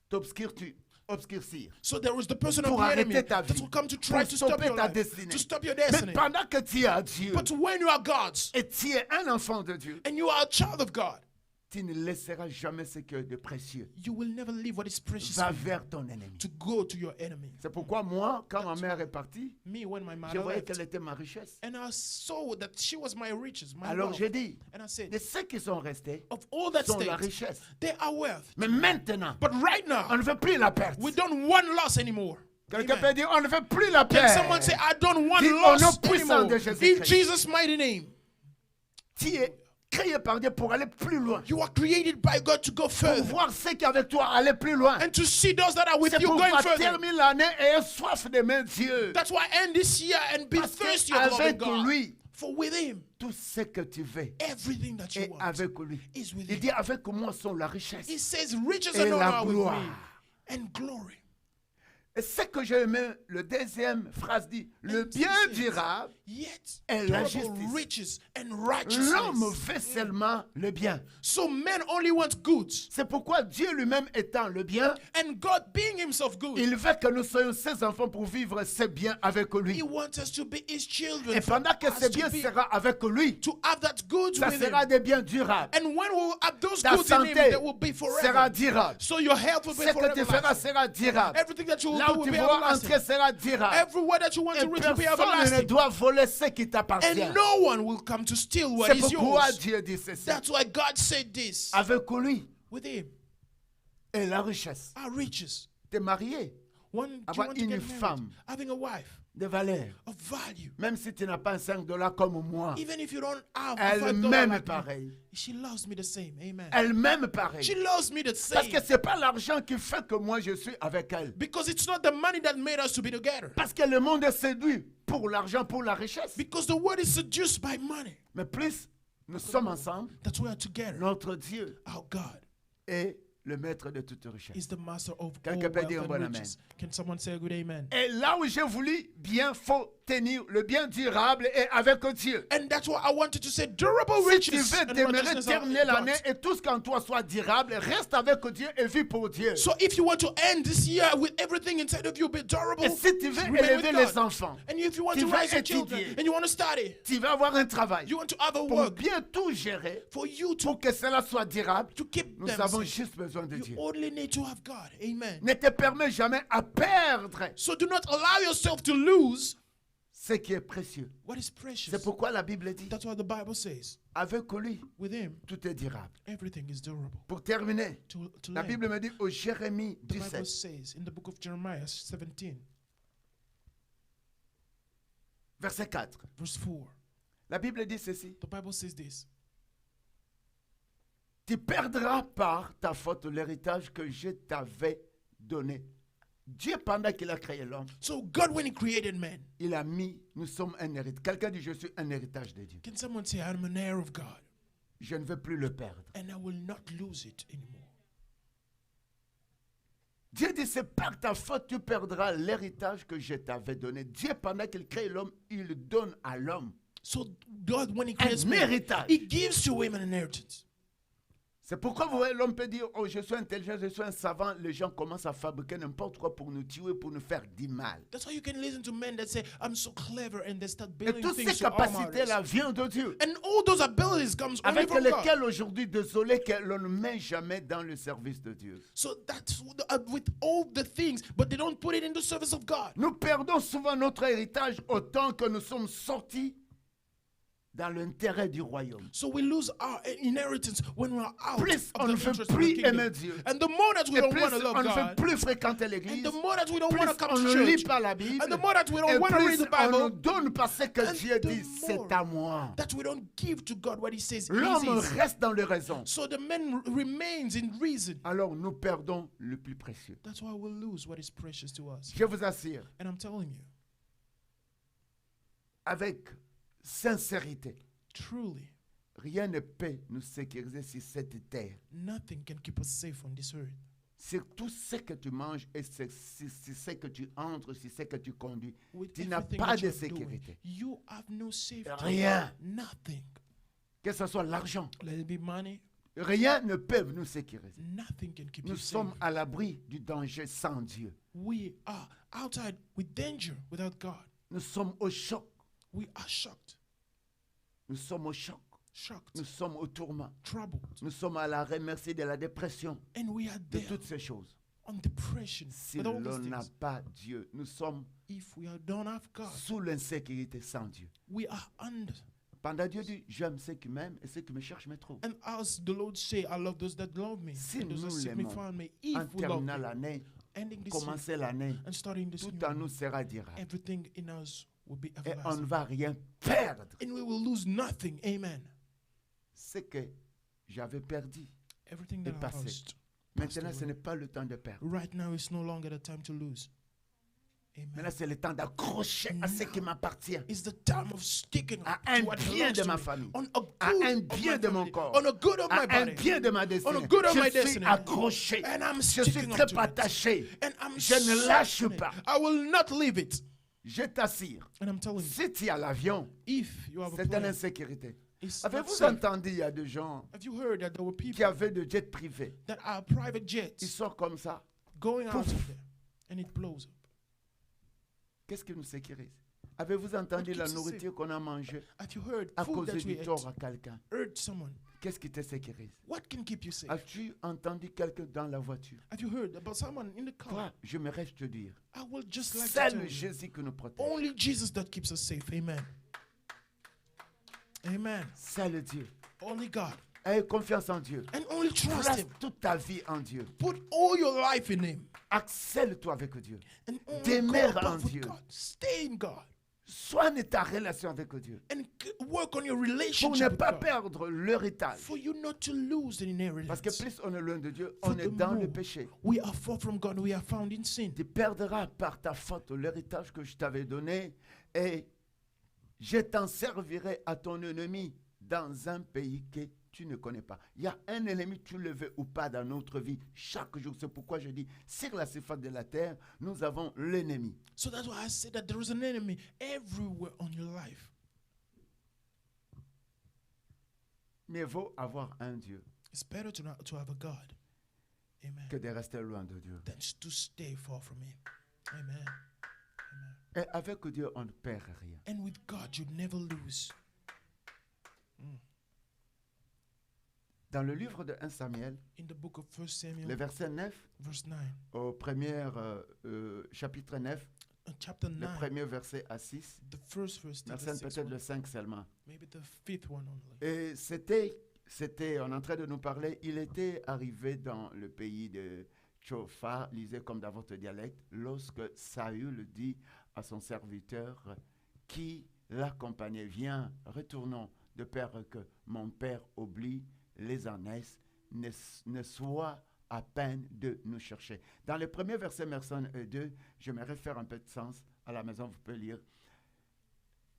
t'obscurcir. So there is the person of Pour the arrêter enemy ta that vie, will come to try pour to stop stopper your ta life, destinée. to stop your Mais destiny. pendant que tu es à Dieu But when you are God's et tu es un enfant de Dieu, and you are a child of God, tu ne laisseras jamais ce qui est de précieux. you will never leave what is precious Va for you vers ton ennemi. to go to your enemy. C'est pourquoi moi, quand ma mère est partie, Me, when my je mother voyais left, qu'elle était ma richesse. and I saw that she was my riches, my Alors wealth. j'ai dit, And I said, de ceux qui sont restés, of all that sont la stayed, richesse. they are wealth. Mais maintenant, But right on now, ne veut plus la perte. we don't want loss anymore. Quelqu'un Amen. peut dire, on ne veut plus la Can someone say, perte. I don't want Dis au nom loss puissant anymore? de In Jésus-Christ. Jesus' mighty name. Tu es créé par Dieu pour aller plus loin. You are created by God to go Pour further voir ceux qui sont avec toi aller plus loin. and to see those that are with C'est you pour going pouvoir further. terminer l'année et soif d'aimer Dieu. That's why end this year and be Parce thirsty of loving qu'avec God. lui, For with Him, tout ce que tu veux everything that you est want avec lui. is with Il Him. dit, avec moi sont la richesse He says, riches et and honor la are with gloire. me and glory. Et ce que j'ai aimé, le deuxième phrase dit, le And bien he says, durable, Yet et la durable justice. riches and L'homme righteousness. fait seulement le bien. So men only want goods. C'est pourquoi Dieu lui-même étant le bien, And God being Himself good, il veut que nous soyons ses enfants pour vivre ses biens avec He lui. wants us to be His children. Et for pendant que us ces to biens be- sera avec lui, to have that goods ça with sera Him. des biens durables. And when we will have those Ta goods in Him, santé they will be sera forever. durable. So your health will be Ce que tu feras forever. sera durable. Everything that you will Là do où will tu be vas everlasting. entrer sera durable. Everywhere that you want Et to reach will be personne ne everlasting. doit voler ce qui t'appartient. And no one will come to steal what C'est is pourquoi yours. Dieu dit ceci. That's why God said this. Avec lui With Him, et la richesse. our riches. T'es marié One, do you Avoir want to une get married? femme. Having a wife de valeur. of value. Même si tu n'as pas $5 comme moi. Even if you don't have Elle $5 m'aime like me, pareil. she loves me the same. Amen. Elle m'aime pareil. She loves me the Parce same. que ce n'est pas l'argent qui fait que moi je suis avec elle. Because it's not the money that made us to be together. Parce que le monde est séduit pour l'argent, pour la richesse. Because the world is seduced by money. Mais plus nous sommes ensemble, That's why together, notre Dieu our God est le maître de toute richesse. is the master of all Quelqu'un peut wealth dire un and bon riches. amen. Can someone say a good amen? Et là où j'ai voulu bien, faut tenir le bien durable et avec Dieu. And that's why I wanted to say durable Si tu riches veux and demeurer righteousness terminer of l'année God. et tout ce qu'en toi soit durable, reste avec Dieu et vis pour Dieu. So if you want to end this year with everything inside of you be durable, Et si tu veux remain élever with les God. enfants, And if you want tu to vas raise your children étudier. and you want to study, tu vas avoir un travail. you want to have a Pour work, bien tout gérer, for you to, pour que cela soit durable, to keep nous them avons safe, juste besoin de you Dieu. only need to have God. Amen. Ne te permets jamais à perdre So do not allow yourself to lose ce qui est précieux. what is precious. C'est pourquoi la Bible dit, That's what the Bible says. avec lui, With him, tout est durable. everything is durable. Pour terminer, To la land, Bible me dit au Jérémie the Bible 17, says in the book of Jeremiah 17, verset 4. verse 4, La Bible dit ceci, the Bible says this. tu perdras par ta faute l'héritage que je t'avais donné. Dieu, pendant qu'il a créé l'homme, So God, when he created man, il a mis, nous sommes un héritage. Quelqu'un dit, je suis un héritage de Dieu. can someone say, I'm an heir of God Je ne veux plus le perdre. and I will not lose it anymore? Dieu dit, c'est par ta faute tu perdras l'héritage que je t'avais donné. Dieu, pendant qu'il crée l'homme, il donne à l'homme So God, when he creates un man, héritage. he gives to him an inheritance. C'est pourquoi vous voyez, l'homme peut dire, oh, je suis intelligent, je suis un savant. Les gens commencent à fabriquer n'importe quoi pour nous tuer, pour nous faire du mal. That's why you can listen to men that say, I'm so clever, and they start Et building toutes things ces to harm capacités-là others. viennent de Dieu. And all those abilities comes only Avec from God. lesquelles aujourd'hui, désolé, que l'on ne met jamais dans le service de Dieu. So that's with all the things, but they don't put it in the service of God. Nous perdons souvent notre héritage autant que nous sommes sortis dans l'intérêt du royaume. So we lose our inheritance when we're out Plus of on the ne veut interest of the plus kingdom. aimer Dieu. And the more that we Et don't plus want to love on ne veut God, plus fréquenter and l'église, the more that we don't plus want to come on to ne lit church, pas la Bible, and the more that we et don't want to read plus the on nous Bible, donne parce que and Dieu the dit, c'est more à moi. that we don't give to God what he says L'homme is his. reste dans le raison. So the man remains in reason. Alors nous perdons le plus précieux. That's why we'll lose what is precious to us. Je vous assure, And I'm telling you, avec sincérité, truly, rien ne peut nous sécuriser sur cette terre. nothing can keep us safe on this earth. Sur tout ce que tu manges et sur ce que tu entres, sur ce que tu conduis, With tu n'as everything pas that de you're doing, sécurité. you have no safety. Rien. Nothing. Que ce soit l'argent, Let it be money. rien ne peut nous sécuriser. Nothing can keep Nous you sommes safe. à l'abri du danger sans Dieu. We are outside with danger without God. Nous sommes au choc. We are shocked, Nous sommes au choc. shocked, Nous sommes au tourment. troubled, Nous sommes à l'arrêt, merci de la dépression, and we are de there toutes ces choses. on depression. Si With all l'on these n'a things, pas Dieu, nous sommes if we don't have God, sous l'insécurité sans Dieu. we are under. Pendant Dieu dit, j'aime ceux qui m'aiment et ceux qui me cherchent me trouvent. And as the Lord say, I love those that love me, Si and those that nous seek me l'aimons, find me. En If we love terminant him, l'année, ending this year commencer l'année, and starting this tout new en year, nous sera durable. everything in us will be Et on ne everlasting. va rien perdre. And we will lose nothing. Amen. Ce que j'avais perdu. Everything that I passé. lost. Maintenant, ce away. n'est pas le temps de perdre. Right now, it's no longer the time to lose. Amen. Maintenant, c'est le temps d'accrocher à ce qui m'appartient. It's the time of sticking À to un what bien belongs de to ma me, famille. on a À good un of bien my de mon family, corps. on a good of À my un body, bien de ma on a destinée. good of my Je suis destiny. accroché. And I'm Je suis sticking très up to it. attaché. And I'm Je ne lâche certain pas. I will not leave it. Je t'assure, And I'm telling you, si tu as l'avion, if you have a c'est une plane, insécurité. it's not Avez-vous safe. entendu, il y a des gens Have you heard that there were qui people avaient des jets privés. that are private Ils jets sortent comme ça. going out Pouf. of there and it blows up? Qu'est-ce qui nous sécurise? Avez-vous entendu keeps la us nourriture qu'on a mangée Have you heard à food cause that we du tort ate à quelqu'un? hurt someone? Qu'est-ce qui te sécurise? What can keep you safe? As-tu entendu quelqu'un dans la voiture? Have you heard about someone in the car? Toi, je me reste te dire, I will just like to c'est tell le you, Jésus qui nous protège. only Jesus that keeps us safe. Amen. Amen. C'est le Dieu. Only God. Aie confiance en Dieu. And only trust Place Him. toute ta vie en Dieu. Put all your life in Him. Accèle-toi avec Dieu. And only Demeure go en above with Dieu. God. Stay in God. Soigne ta relation avec Dieu. And work on your Pour ne relationship with pas God. perdre l'héritage. For you not to lose the Parce que inheritance. plus on est loin de Dieu, For on est the dans le more péché. we are far from God, we are found in sin. Tu perdras par ta faute l'héritage que je t'avais donné et je t'en servirai à ton ennemi dans un pays que tu ne connais pas. Il y a un ennemi, tu le veux ou pas, dans notre vie, chaque jour. C'est pourquoi je dis, sur la surface de la terre, nous avons l'ennemi. So that's why I say that there is an enemy everywhere on your life. Mieux vaut avoir un Dieu It's better to have a God. Amen. que de rester loin de Dieu. Than to stay far from Him. Amen. Et avec Dieu, on ne perd rien. And with God, you never lose. Dans le livre de 1 Samuel, In the book of 1 Samuel, le verset 9, verse 9, au premier chapitre 9, chapter le 9, premier verset à 6, the first verse to the Marcel, sixth peut-être one, le 5 seulement. maybe the fifth one only. Et on est en train de nous parler, il était arrivé dans le pays de Tchofa, lisez comme dans votre dialecte, lorsque Saül dit à son serviteur qui l'accompagnait, viens, retournons de peur que mon père oublie les ânesses, ne soit à peine de nous chercher. Dans le premier verset, verset 2, je me réfère un peu de sens, à la maison vous pouvez lire.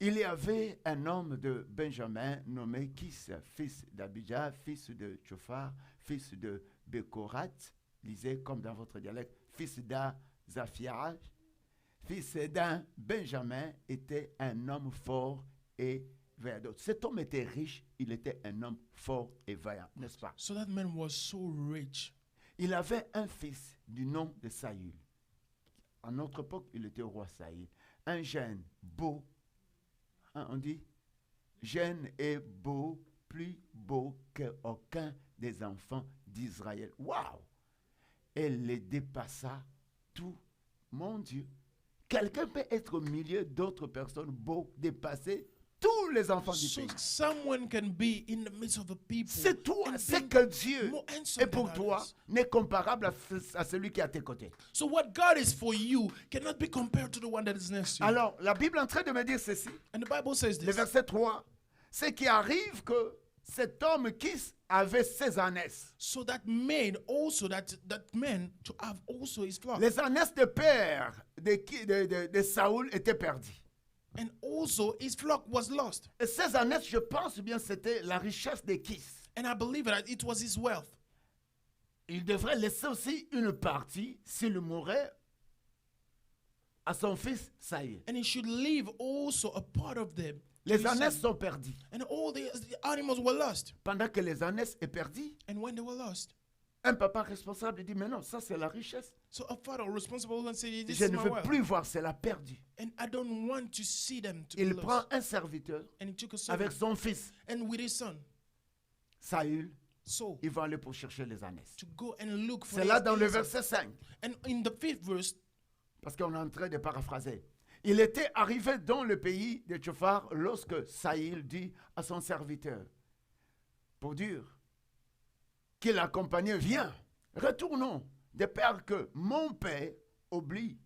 Il y avait un homme de Benjamin nommé Kis, fils d'Abijah, fils de Tchophar, fils de Bekorat, lisez comme dans votre dialecte, fils d'Azaphiah, fils d'un Benjamin, était un homme fort et vaillant. Cet homme était riche, il était un homme fort et vaillant, n'est-ce pas? So that man was so rich. Il avait un fils du nom de Saül. À notre époque, il était roi Saül. Un jeune beau, on dit, jeune et beau, plus beau qu'aucun des enfants d'Israël. Waouh! Elle les dépassa tout. Mon Dieu, quelqu'un peut être au milieu d'autres personnes beaux, dépasser tous les enfants du So pays. someone can be in the midst of the people. C'est toi, and c'est being que Dieu more handsome est pour than toi others. n'est comparable à celui qui est à tes côtés. So what God is for you cannot be compared to the one that is next to you. Alors, la Bible est en train de me dire ceci. And the Bible says Le this. verset 3, c'est qu'il arrive que cet homme qui avait 16 ânesses. So that man also, that man to have also his flock. Les ânesses de père de Saül étaient perdues. And also his flock was lost. Et ces ânesses, je pense bien, c'était la richesse de Kis. And I believe that it was his wealth. Il devrait laisser aussi une partie, s'il mourait, à son fils Saül. And he should leave also a part of them. to Les his ânesses son. sont perdues. And all the animals were lost. Pendant que les ânesses sont perdues, And when they were lost, un papa responsable dit, mais non, ça c'est la richesse. so a father responsible and said, this Je is ne my veux wealth. plus voir cela perdu. And I don't want to see them to Il be prend lost. un serviteur And he took a avec servant son fils and with his son. Saül, So il va aller pour chercher les ânesses. to go and look for C'est là his dans le son. verset 5, And in the fifth verse, parce qu'on est en train de paraphraser. Il était arrivé dans le pays de Tchophar lorsque Saül dit à son serviteur, pour dire qu'il l'accompagnait, viens, retournons, de peur que mon père oublie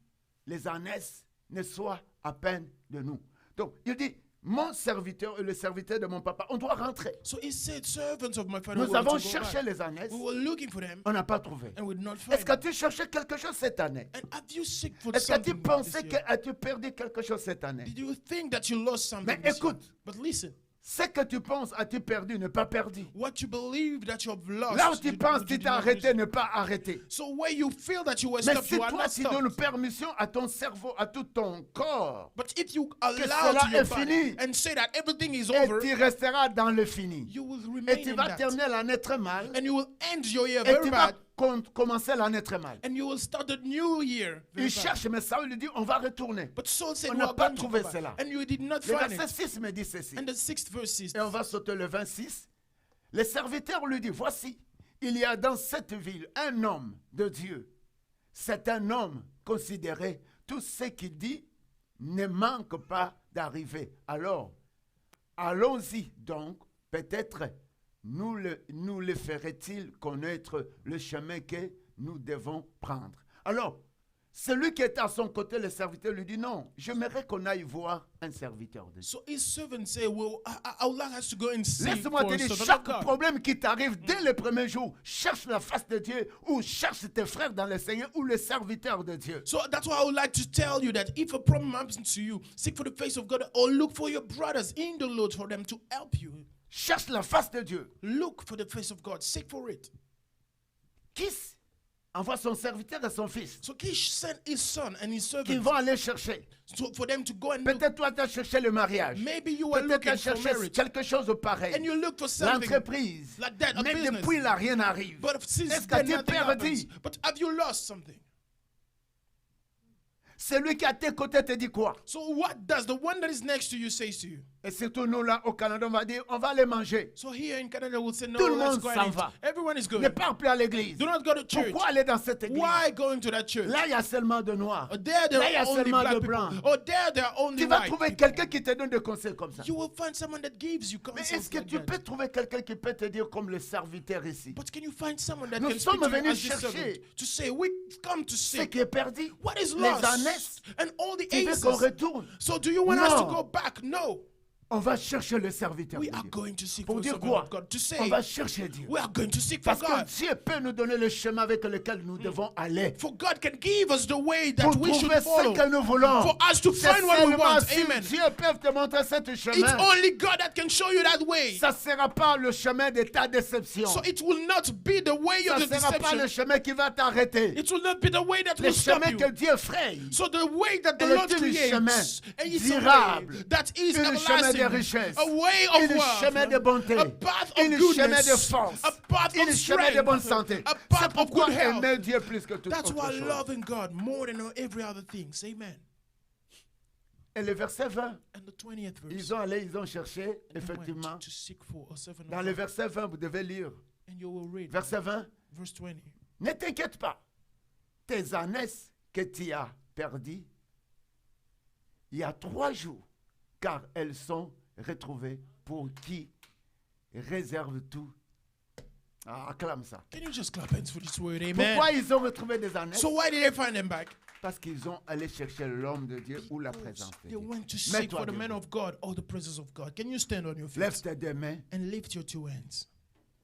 les ânesses ne soient à peine de nous. Donc, il dit, mon serviteur et le serviteur de mon papa, on doit rentrer. so he said, servants of my father Nous were avons to go cherché back. les ânesses, We were looking for them on n'a pas trouvé. and we did not Est-ce find que them. tu cherchais quelque chose cette année? And have you seek for Est-ce que tu something pensais this year? que as-tu perdu quelque chose cette année? Did you think that you lost something Mais this year? écoute, But listen, ce que tu penses as-tu perdu, ne pas perdu. what you believe that you have lost. Là où tu you- penses you tu did t'es not arrêté, lose. ne pas arrêter. So where you feel that you were Mais stopped, si you are toi not tu donnes stopped. permission à ton cerveau, à tout ton corps, But if you allow cela to your est body fini. and say that everything is et over, tu resteras dans le fini. you will Et remain tu in vas that. terminer l'année très mal. And you will end your year Et very tu vas bad. commencer l'année très mal. And you will start the new year very Il bad. cherche, mais Saül lui dit, on va retourner. But Saul said, On we n'a are pas going to trouvé go back. cela. And you did not Le find verset it. 6 me dit ceci. And the sixth verse is, Et on va sauter le 26. Le serviteur lui dit, voici, il y a dans cette ville un homme de Dieu. C'est un homme considéré. Tout ce qu'il dit ne manque pas d'arriver. Alors, allons-y donc. Peut-être nous le ferait-il connaître le chemin que nous devons prendre. Alors, celui qui était à son côté, le serviteur, lui dit, non, j'aimerais qu'on aille voir un serviteur de Dieu. so his servant said, well, I would like us to go and see Laisse-moi for te a dire, servant chaque of God. problème qui t'arrive dès le premier jour, cherche la face de Dieu ou cherche tes frères dans le Seigneur ou le serviteur de Dieu. So that's why I would like to tell you that if a problem happens to you, seek for the face of God or look for your brothers in the Lord for them to help you. cherche la face de Dieu. Look for the face of God. Seek for it. Kis envoie son serviteur et son fils So Kish sent his son and his qui servant vont aller chercher. for them to go and look. Peut-être toi, tu as cherché le mariage. Maybe you are Peut-être tu looking as for cherché marriage quelque chose de pareil. and you look for something L'entreprise. like that, a Mais business. depuis là, rien n'arrive. But since Est-ce que then, tu es nothing happens. perdu? But have you lost something? Celui qui est à tes côtés te dit quoi? So what does the one that is next to you says to you? Et surtout nous là au Canada, on va dire, on va aller manger. So here in Canada, we'll say, no, Tout le let's monde go s'en and eat. va. Everyone is going. Ne pars plus à l'église. Do not go to church. Pourquoi aller dans cette église? Why going to that church? Là, il y a seulement de noirs. Or there Là, il y are a only seulement black de people. blancs. Or there are only Tu vas white trouver people. quelqu'un qui te donne des conseils comme ça. You will find someone that gives you Mais counsel est-ce que like tu that. peux trouver quelqu'un qui peut te dire comme le serviteur ici? But can you find someone that Nous can speak sommes to you venus as this chercher servant to say, we come to Ce seek qui est perdu, what is les lost ânesses. and all the Tu veux qu'on aces. retourne? So do you want us to Non. go back? No. On va chercher le serviteur We de are Dieu. going to seek Pour for dire servant quoi? of God. To On say, va chercher Dieu. we are going to seek for Parce que God. Dieu peut nous donner le chemin avec lequel nous devons aller. For God can give us the way that Pour we should trouver ce follow. que nous voulons. For us to C'est find what we seulement want. si Amen. Dieu peut te montrer ce It's chemin. only God that can show you that way. Ça ne sera pas le chemin de ta déception. So it will not be the way Ça of ne the sera pas le deception. chemin qui va t'arrêter. It will not be the way that Le will stop chemin you. que Dieu fraye. So the way that the Elle Lord est un chemin creates, and it's a way durable. that is Un chemin de everlasting, richesse. a way of Un wealth, chemin de bonté. a path of Un chemin de goodness, force. a path Un of chemin de bonne strength, santé. a C'est path of pourquoi good health. aimer Dieu plus que toute That's autre why chose. loving God more than every other thing. Amen. Et le verset 20, And the 20th verse. ils ont cherché, And they effectivement. went to seek for a servant Dans of le God. verset 20, vous devez lire. And you will read Verset 20. verse 20. Ne t'inquiète pas. Tes ânesses que tu as perdues, il y a 3 jours, car elles sont retrouvées pour qui réserve tout. Ah, acclame ça. Can you just clap hands for this word? Amen. Pourquoi ils ont retrouvé des ânesses? So why did they find them back? Parce qu'ils ont allé chercher l'homme de Dieu ou la présence de They Dieu. went to seek Mets-toi for the debout. man of God or the presence of God. Can you stand on your Lève feet tes deux mains. and lift your two hands?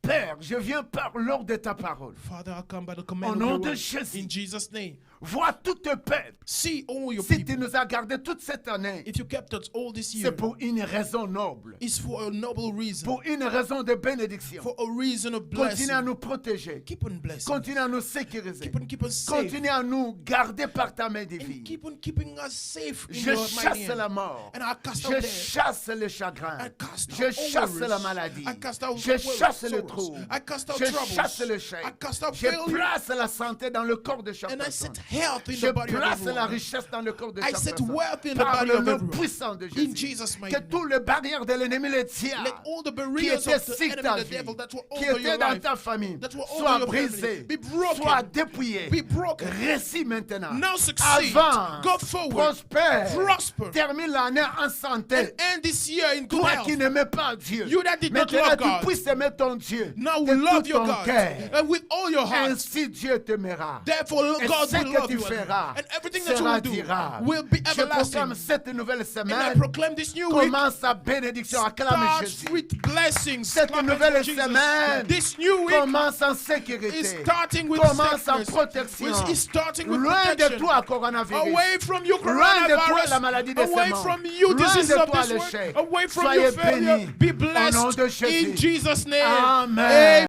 Père, je viens par l'ordre de ta parole. Father, I come by the Au command of nom your de word. Jésus. In Jesus' name. Vois tout le peuple. See all your Si tu people. nous as gardés toute cette année, If you kept us all this c'est year, pour une raison noble. it's for a noble reason. Pour une raison de bénédiction. For a reason of Continue à blessing. nous protéger. Keep on blessing. Continue à nous sécuriser. Keep us safe. Continue à nous garder par ta main And divine. keep on keeping us safe in Je your mighty chasse hand. la mort. And I cast out Je death. chasse le chagrin. I cast Je out chasse worries. la maladie. I cast out Je chasse le sorrows. trouble. I cast out Je troubles. chasse le chèque. I cast out Je failure. place la santé dans le corps de chaque And I personne. set health in Je the body of place la everyone. richesse dans le corps de I chaque set personne. wealth in the Par body le of nom everyone. puissant de In Jésus. Jesus' mighty Que name. tous les barrières de l'ennemi, les tiers, Let all the qui barriers étaient of the sur enemy, ta the vie, devil that were qui over étaient your dans life, ta famille, that were over soient your brisés, family, be broken, soient dépouillés. be broken. Récits maintenant. Now succeed. Avance, Go forward. prospère, Prosper. termine l'année en And santé. end this year in good Toi health. qui n'aimais pas Dieu, You that did not maintenant love tu God. puisses aimer ton Dieu Now de we love tout your ton God. cœur. And with all your heart. Ainsi Dieu t'aimera. Therefore, Et God ce will que love tu you. feras And everything that you sera will do durable. will be Je proclame everlasting. cette nouvelle And I semaine. proclaim this new week Commence sa bénédiction. Acclame starts Jésus. with blessings. Cette Clap nouvelle hands for Jesus. semaine This new week commence en is sécurité. starting with Commence en safeness. protection. Which is starting with Loin de protection. toi, coronavirus. Away from you, Loin de toi, coronavirus. la maladie des Away séments. from you, Loin diseases de of toi, this world. l'échec. Away from Soyez your failure. bénis. Be Au nom de blessed Jésus. in Jesus' name. Amen. Amen.